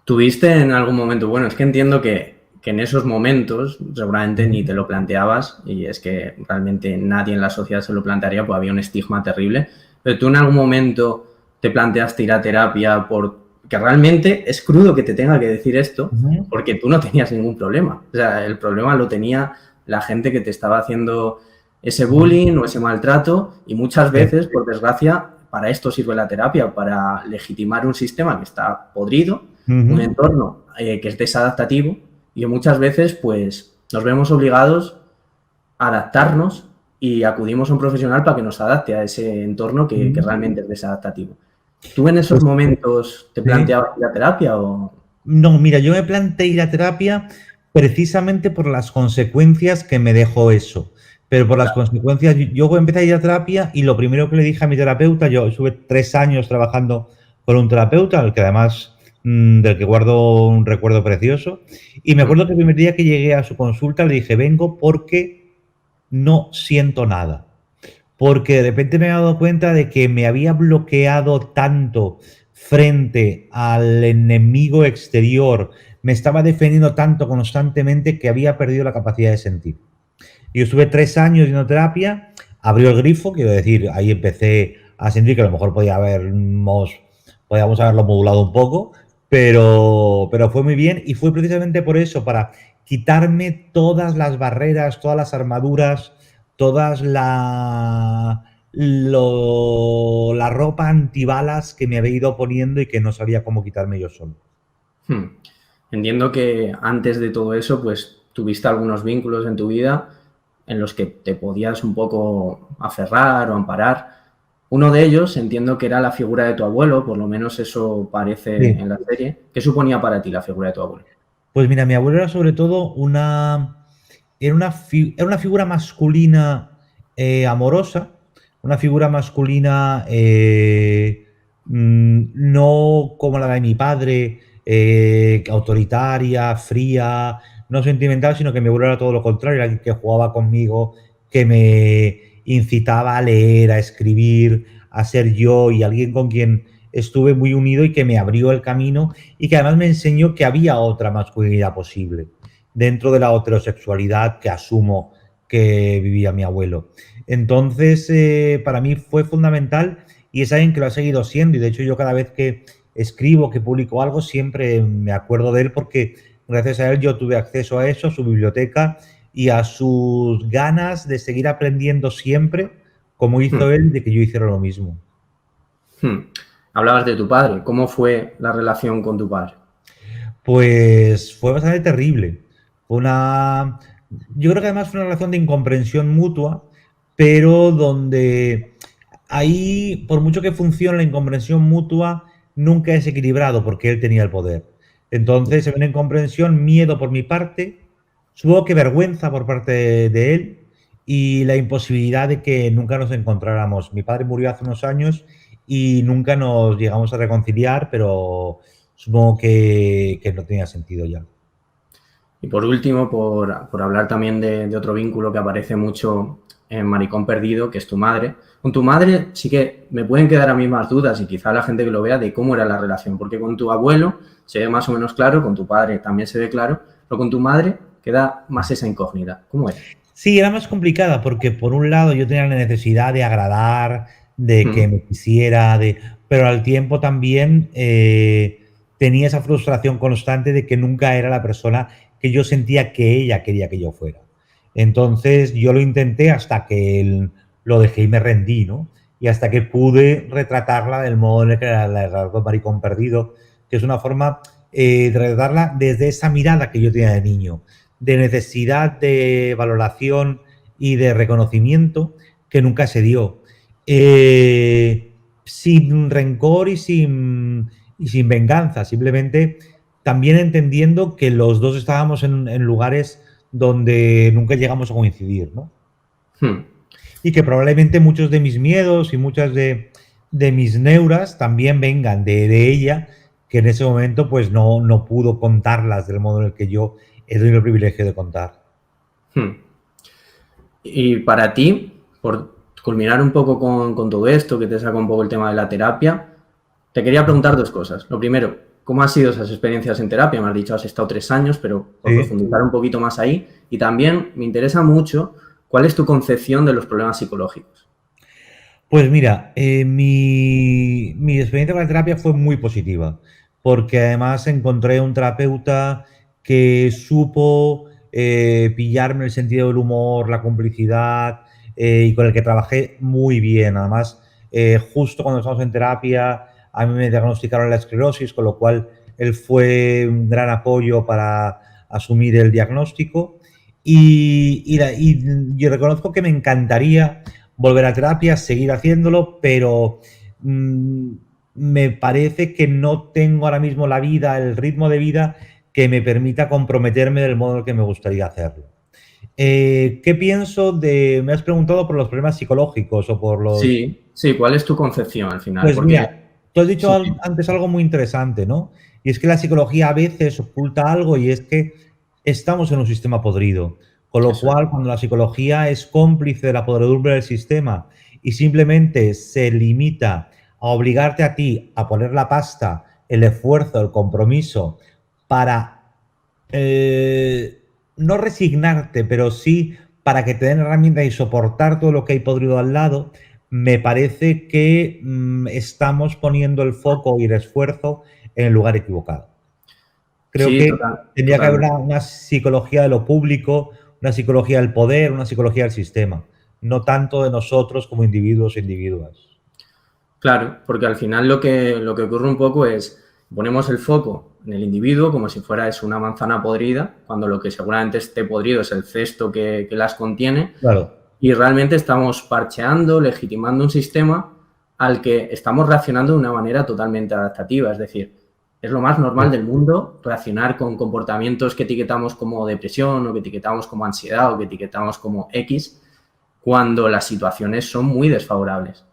¿Tuviste en algún momento, bueno, es que entiendo que en esos momentos seguramente ni te lo planteabas y es que realmente nadie en la sociedad se lo plantearía, pues había un estigma terrible, pero tú en algún momento te planteaste ir a terapia porque realmente es crudo que te tenga que decir esto Ujú. porque tú no tenías ningún problema. O sea, el problema lo tenía la gente que te estaba haciendo ese Ujú. bullying o ese maltrato y muchas Sí. veces, por desgracia, para esto sirve la terapia, para legitimar un sistema que está podrido, un Ujú. entorno que es desadaptativo y que muchas veces pues nos vemos obligados a adaptarnos y acudimos a un profesional para que nos adapte a ese entorno que Ujú. realmente es desadaptativo. ¿Tú en esos Pues momentos te sí. planteabas ir a terapia o...? No, mira, yo me planteé ir a terapia precisamente por las consecuencias que me dejó eso. Pero por las consecuencias, yo empecé a ir a terapia y lo primero que le dije a mi terapeuta, yo estuve 3 años trabajando con un terapeuta, al que además del que guardo un recuerdo precioso. Y me acuerdo que el primer día que llegué a su consulta le dije, vengo porque no siento nada. Porque de repente me he dado cuenta de que me había bloqueado tanto frente al enemigo exterior, me estaba defendiendo tanto constantemente que había perdido la capacidad de sentir. Yo estuve 3 años yendo a terapia, abrió el grifo, quiero decir, ahí empecé a sentir que a lo mejor podíamos haberlo modulado un poco, pero fue muy bien y fue precisamente por eso, para quitarme todas las barreras, todas las armaduras, todas la ropa antibalas que me había ido poniendo y que no sabía cómo quitarme yo solo. Entiendo que antes de todo eso, pues tuviste algunos vínculos en tu vida en los que te podías un poco aferrar o amparar. Uno de ellos entiendo que era la figura de tu abuelo, por lo menos eso parece Sí. en la serie. ¿Qué suponía para ti la figura de tu abuelo? Pues mira, mi abuelo era sobre todo era una figura masculina amorosa, una figura masculina no como la de mi padre, autoritaria, fría, no sentimental, sino que mi abuelo era todo lo contrario, era alguien que jugaba conmigo, que me incitaba a leer, a escribir, a ser yo y alguien con quien estuve muy unido y que me abrió el camino y que además me enseñó que había otra masculinidad posible dentro de la heterosexualidad que asumo que vivía mi abuelo. Entonces, para mí fue fundamental y es alguien que lo ha seguido siendo y de hecho yo cada vez que escribo, que publico algo, siempre me acuerdo de él porque gracias a él yo tuve acceso a eso, a su biblioteca y a sus ganas de seguir aprendiendo siempre, como Hmm, hizo él, de que yo hiciera lo mismo. hmm. Hablabas de tu padre. ¿Cómo fue la relación con tu padre? Pues fue bastante terrible. Fue una. Yo creo que además fue una relación de incomprensión mutua, pero donde ahí, por mucho que funcione la incomprensión mutua, nunca es equilibrado porque él tenía el poder. Entonces se ve una incomprensión, miedo por mi parte, supongo que vergüenza por parte de él y la imposibilidad de que nunca nos encontráramos. Mi padre murió hace unos años y nunca nos llegamos a reconciliar, pero supongo que no tenía sentido ya. Y por último, por hablar también de otro vínculo que aparece mucho en Maricón Perdido, que es tu madre. Con tu madre sí que me pueden quedar a mí más dudas y quizá la gente que lo vea de cómo era la relación, porque con tu abuelo se ve más o menos claro, con tu padre también se ve claro, pero con tu madre queda más esa incógnita. ¿Cómo era? Sí, era más complicada porque por un lado yo tenía la necesidad de agradar, de que Mm, me quisiera, pero al tiempo también tenía esa frustración constante de que nunca era la persona que yo sentía que ella quería que yo fuera. Entonces yo lo intenté hasta que lo dejé y me rendí, ¿no? Y hasta que pude retratarla del modo en el que la retrató Maricón Perdido, que es una forma de retratarla desde esa mirada que yo tenía de niño, de necesidad de valoración y de reconocimiento que nunca se dio. Sin rencor y sin venganza, simplemente también entendiendo que los dos estábamos en lugares donde nunca llegamos a coincidir, ¿no? mm. Y que probablemente muchos de mis miedos y muchas de mis neuras también vengan de ella, que en ese momento pues no pudo contarlas del modo en el que yo he tenido el privilegio de contar. Hmm. Y para ti, por culminar un poco con todo esto, que te saca un poco el tema de la terapia, te quería preguntar dos cosas. Lo primero, ¿cómo han sido esas experiencias en terapia? Me has dicho, has estado 3 años, pero por Sí. profundizar un poquito más ahí. Y también me interesa mucho cuál es tu concepción de los problemas psicológicos. Pues mira, mi experiencia con la terapia fue muy positiva, porque además encontré un terapeuta que supo pillarme el sentido del humor, la complicidad, y con el que trabajé muy bien. Además, justo cuando estamos en terapia, a mí me diagnosticaron la esclerosis, con lo cual él fue un gran apoyo para asumir el diagnóstico. Y yo reconozco que me encantaría volver a terapia, seguir haciéndolo, pero me parece que no tengo ahora mismo la vida, el ritmo de vida que me permita comprometerme del modo en el que me gustaría hacerlo. ¿Qué pienso de? Me has preguntado por los problemas psicológicos o por los... Sí, sí, ¿cuál es tu concepción al final? Pues Porque, mira, tú has dicho sí, antes algo muy interesante, ¿no? Y es que la psicología a veces oculta algo y es que estamos en un sistema podrido. Con lo eso es. cual, cuando la psicología es cómplice de la podredumbre del sistema y simplemente se limita a obligarte a ti a poner la pasta, el esfuerzo, el compromiso para no resignarte, pero sí para que te den herramientas y soportar todo lo que hay podrido al lado, me parece que estamos poniendo el foco y el esfuerzo en el lugar equivocado. Creo Sí, que tendría que haber totalmente. una psicología de lo público, una psicología del poder, una psicología del sistema, no tanto de nosotros como individuos e individuas. Claro, porque al final lo que ocurre un poco es, ponemos el foco en el individuo como si fuera eso, una manzana podrida, cuando lo que seguramente esté podrido es el cesto que las contiene, Claro. y realmente estamos parcheando, legitimando un sistema al que estamos reaccionando de una manera totalmente adaptativa. Es decir, es lo más normal del mundo reaccionar con comportamientos que etiquetamos como depresión o que etiquetamos como ansiedad o que etiquetamos como X, cuando las situaciones son muy desfavorables.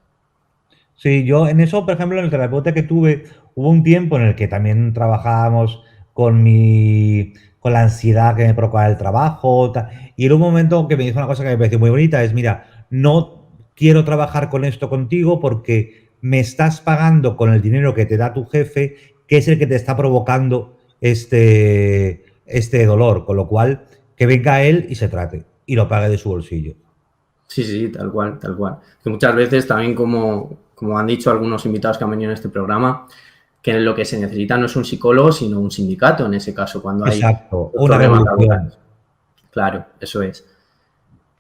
Sí, yo en eso, por ejemplo, en el terapeuta que tuve, hubo un tiempo en el que también trabajábamos con la ansiedad que me provocaba el trabajo, y en un momento que me dijo una cosa que me pareció muy bonita, es, mira, no quiero trabajar con esto contigo porque me estás pagando con el dinero que te da tu jefe, que es el que te está provocando este dolor, con lo cual, que venga él y se trate, y lo pague de su bolsillo. Sí, sí, tal cual, tal cual. Que muchas veces también, como han dicho algunos invitados que han venido en este programa, que lo que se necesita no es un psicólogo, sino un sindicato, en ese caso, cuando hay Exacto, una problemas revolución. laborales. Claro, eso es.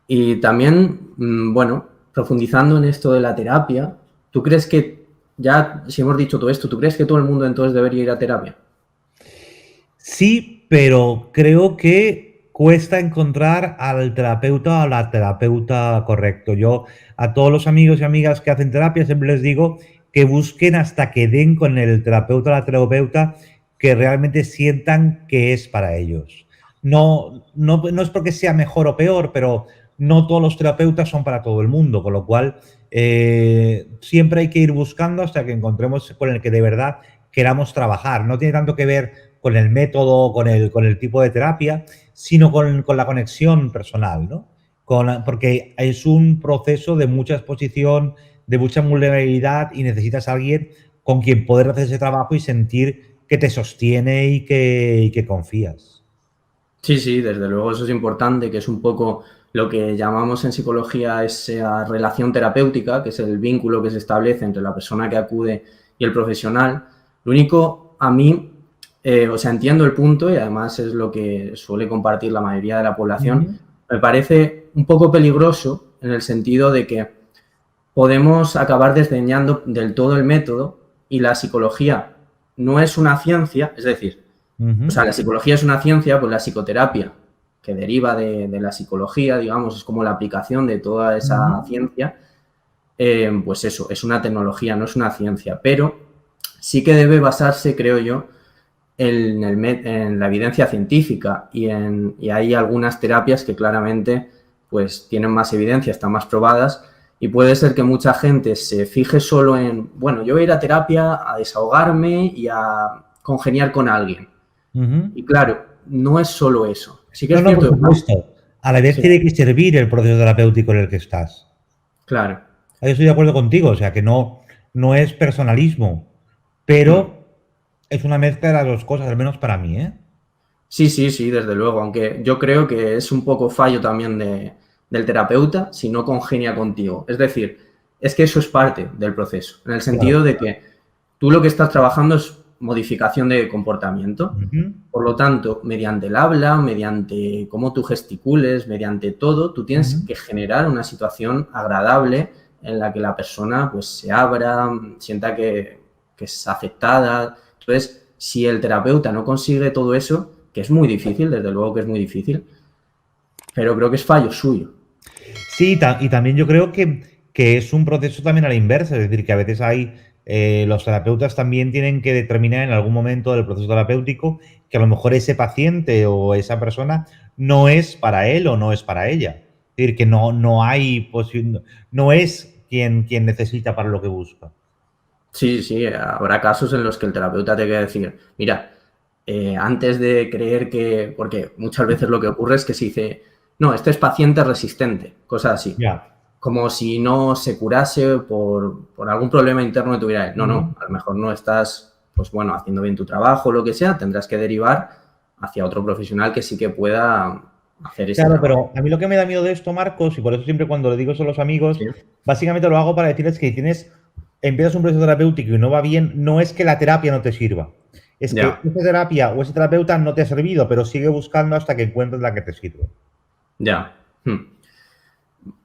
Y también, bueno, profundizando en esto de la terapia, ¿tú crees que, ya si hemos dicho todo esto, ¿tú crees que todo el mundo entonces debería ir a terapia? Sí, pero creo que cuesta encontrar al terapeuta o a la terapeuta correcto. Yo a todos los amigos y amigas que hacen terapia siempre les digo que busquen hasta que den con el terapeuta o la terapeuta que realmente sientan que es para ellos. No es porque sea mejor o peor, pero no todos los terapeutas son para todo el mundo, con lo cual siempre hay que ir buscando hasta que encontremos con el que de verdad queramos trabajar. No tiene tanto que ver con el método, con el tipo de terapia, sino con la conexión personal, ¿no? Porque es un proceso de mucha exposición, de mucha vulnerabilidad y necesitas a alguien con quien poder hacer ese trabajo y sentir que te sostiene y que confías. Sí, sí, desde luego eso es importante, que es un poco lo que llamamos en psicología esa relación terapéutica, que es el vínculo que se establece entre la persona que acude y el profesional. Lo único, a mí, o sea, entiendo el punto y además es lo que suele compartir la mayoría de la población, me parece un poco peligroso en el sentido de que podemos acabar desdeñando del todo el método y la psicología no es una ciencia, es decir, o sea, la psicología es una ciencia, pues la psicoterapia, que deriva de la psicología, digamos, es como la aplicación de toda esa ciencia, pues eso, es una tecnología, no es una ciencia, pero sí que debe basarse, creo yo, en la evidencia científica y hay algunas terapias que claramente pues tienen más evidencia, están más probadas y puede ser que mucha gente se fije solo en, bueno, yo voy a ir a terapia a desahogarme y a congeniar con alguien. Y claro, no es solo eso. Sí que No, es no, por cierto que, supuesto. A la vez sí, tiene que servir el proceso terapéutico en el que estás. claro. Ahí estoy de acuerdo contigo, o sea que no es personalismo, pero Es una mezcla de las dos cosas, al menos para mí, ¿eh? Sí, sí, sí, desde luego, aunque yo creo que es un poco fallo también del terapeuta si no congenia contigo. Es decir, es que eso es parte del proceso, en el Claro. sentido de que tú lo que estás trabajando es modificación de comportamiento. Ujú, Por lo tanto, mediante el habla, mediante cómo tú gesticules, mediante todo, tú tienes ujú. que generar una situación agradable en la que la persona pues se abra, sienta que es aceptada. Entonces, si el terapeuta no consigue todo eso, que es muy difícil, desde luego que es muy difícil, pero creo que es fallo suyo. Sí, y también yo creo que es un proceso también a la inversa, es decir, que a veces hay, los terapeutas también tienen que determinar en algún momento del proceso terapéutico que a lo mejor ese paciente o esa persona no es para él o no es para ella. Es decir, que no hay, no es quien necesita para lo que busca. Sí, sí, habrá casos en los que el terapeuta te que decir, mira, antes de creer que, porque muchas veces lo que ocurre es que se dice, no, este es paciente resistente, cosas así, Ya. como si no se curase por algún problema interno que tuviera él. No, Ujú. no, a lo mejor no estás, pues bueno, haciendo bien tu trabajo o lo que sea, tendrás que derivar hacia otro profesional que sí que pueda hacer ese Claro, trabajo. pero a mí lo que me da miedo de esto, Marcos, y por eso siempre cuando le digo eso a los amigos, Sí, básicamente lo hago para decirles que empiezas un proceso terapéutico y no va bien, no es que la terapia no te sirva, es que ya, esa terapia o ese terapeuta no te ha servido, pero sigue buscando hasta que encuentres la que te sirve. ya. Hmm.